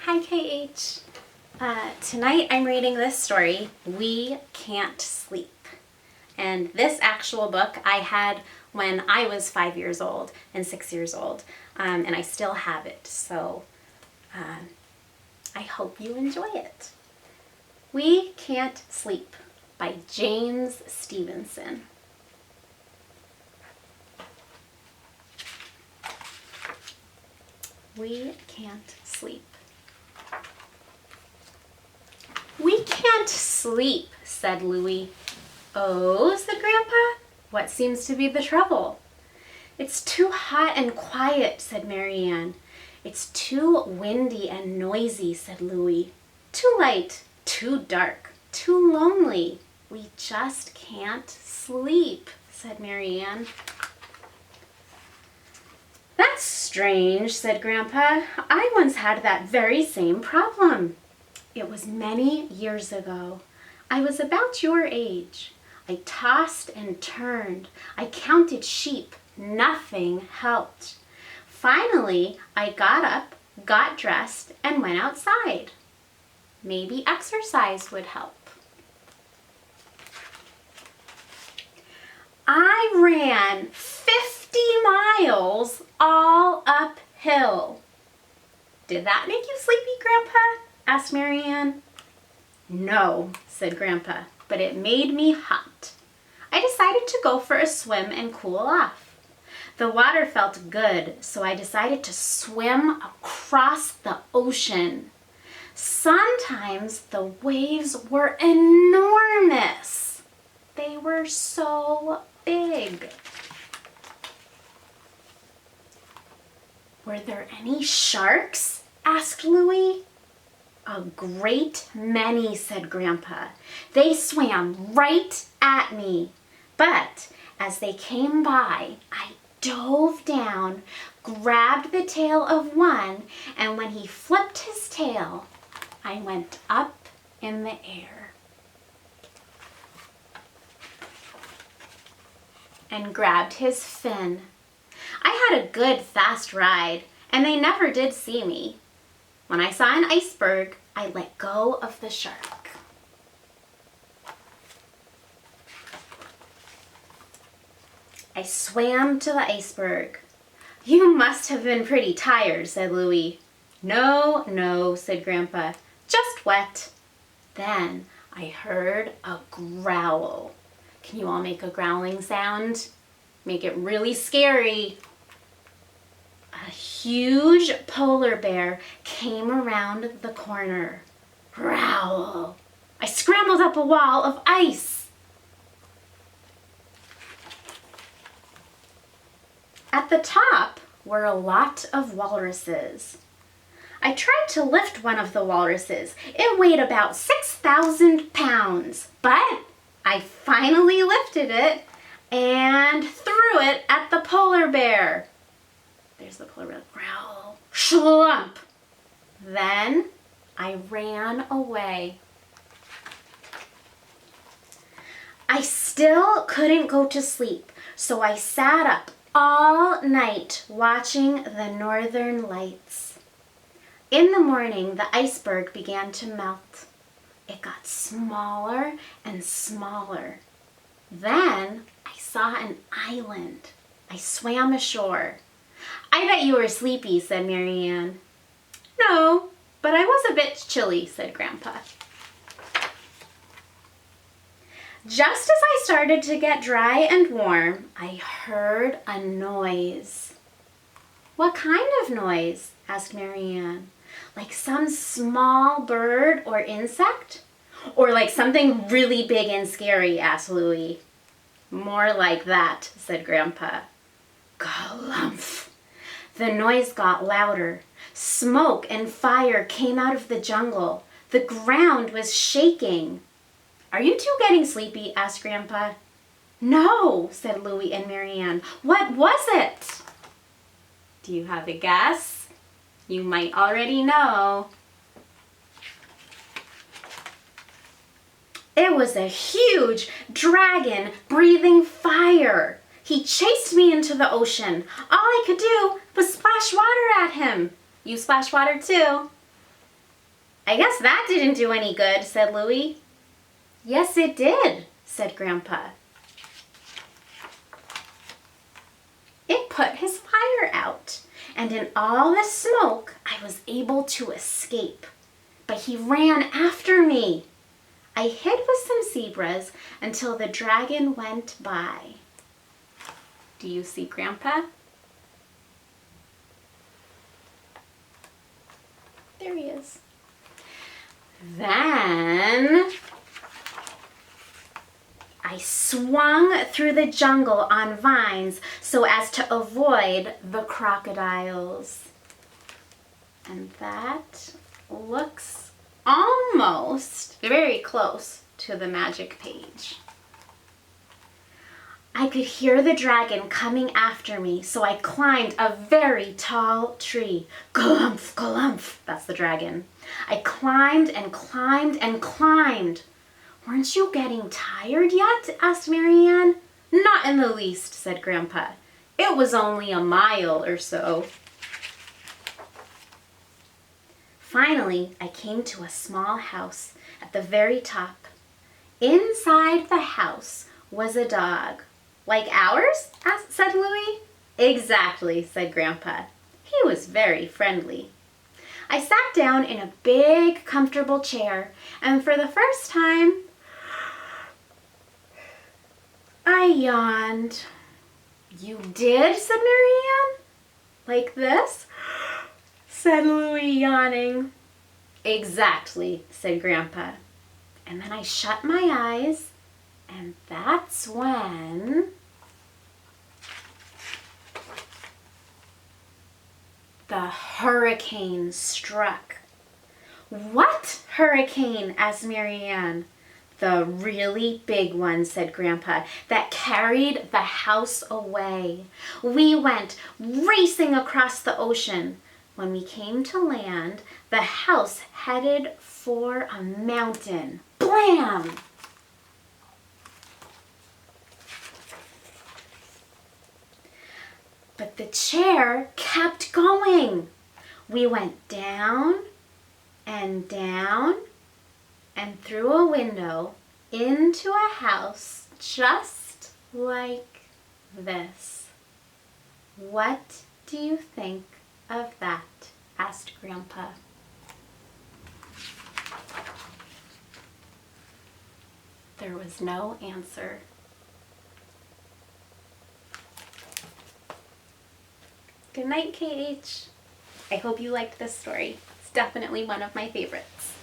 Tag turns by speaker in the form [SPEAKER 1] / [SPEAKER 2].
[SPEAKER 1] Hi, KH. Tonight I'm reading this story, We Can't Sleep. And this actual book I had when I was 5 years old and 6 years old, and I still have it, so I hope you enjoy it. We Can't Sleep by James Stevenson. We can't sleep. We can't sleep, said Louie. Oh, said Grandpa, what seems to be the trouble? It's too hot and quiet, said Mary Ann. It's too windy and noisy, said Louie. Too light, too dark, too lonely. We just can't sleep, said Mary Ann. That's strange, said Grandpa. I once had that very same problem. It was many years ago. I was about your age. I tossed and turned. I counted sheep. Nothing helped. Finally, I got up, got dressed, and went outside. Maybe exercise would help. I ran 50 miles all uphill. Did that make you sleepy, Grandpa? Asked Mary Ann. No, said Grandpa, but it made me hot. I decided to go for a swim and cool off. The water felt good, so I decided to swim across the ocean. Sometimes the waves were enormous. They were so big. Were there any sharks? Asked Louie. A great many, said Grandpa. They swam right at me. But as they came by, I dove down, grabbed the tail of one, and when he flipped his tail, I went up in the air and grabbed his fin. I had a good fast ride, and they never did see me. When I saw an iceberg, I let go of the shark. I swam to the iceberg. You must have been pretty tired, said Louie. No, no, said Grandpa. Just wet. Then I heard a growl. Can you all make a growling sound? Make it really scary. A huge polar bear came around the corner. Growl! I scrambled up a wall of ice. At the top were a lot of walruses. I tried to lift one of the walruses. It weighed about 6,000 pounds, but I finally lifted it and threw it at the polar bear. There's the polar bear. Growl. Schlump. Then I ran away. I still couldn't go to sleep, so I sat up all night watching the northern lights. In the morning, the iceberg began to melt. It got smaller and smaller. Then I saw an island. I swam ashore. I bet you were sleepy, said Mary Ann. No, but I was a bit chilly, said Grandpa. Just as I started to get dry and warm, I heard a noise. What kind of noise? Asked Mary Ann. Like some small bird or insect? Or like something really big and scary? Asked Louie. More like that, said Grandpa. Galumph! The noise got louder. Smoke and fire came out of the jungle. The ground was shaking. Are you two getting sleepy? Asked Grandpa. No, said Louie and Mary Ann. What was it? Do you have a guess? You might already know. It was a huge dragon breathing fire. He chased me into the ocean. All I could do was splash water at him. You splash water too. I guess that didn't do any good, said Louie. Yes, it did, said Grandpa. It put his fire out, and in all the smoke, I was able to escape. But he ran after me. I hid with some zebras until the dragon went by. Do you see Grandpa? There he is. Then I swung through the jungle on vines so as to avoid the crocodiles. And that looks almost very close to the magic page. I could hear the dragon coming after me, so I climbed a very tall tree. Glumph, glumph, that's the dragon. I climbed and climbed and climbed. Weren't you getting tired yet? Asked Marianne. Not in the least, said Grandpa. It was only a mile or so. Finally, I came to a small house at the very top. Inside the house was a dog. Like ours? Said Louie. Exactly, said Grandpa. He was very friendly. I sat down in a big, comfortable chair, and for the first time, I yawned. You did? Said Marianne. Like this? Said Louie, yawning. Exactly, said Grandpa. And then I shut my eyes, and that's when the hurricane struck. What hurricane? Asked Marianne. The really big one, said Grandpa, that carried the house away. We went racing across the ocean. When we came to land, the house headed for a mountain. Blam! But the chair kept going. We went down and down and through a window into a house just like this. What do you think of that? Asked Grandpa. There was no answer. Good night, KH. I hope you liked this story. It's definitely one of my favorites.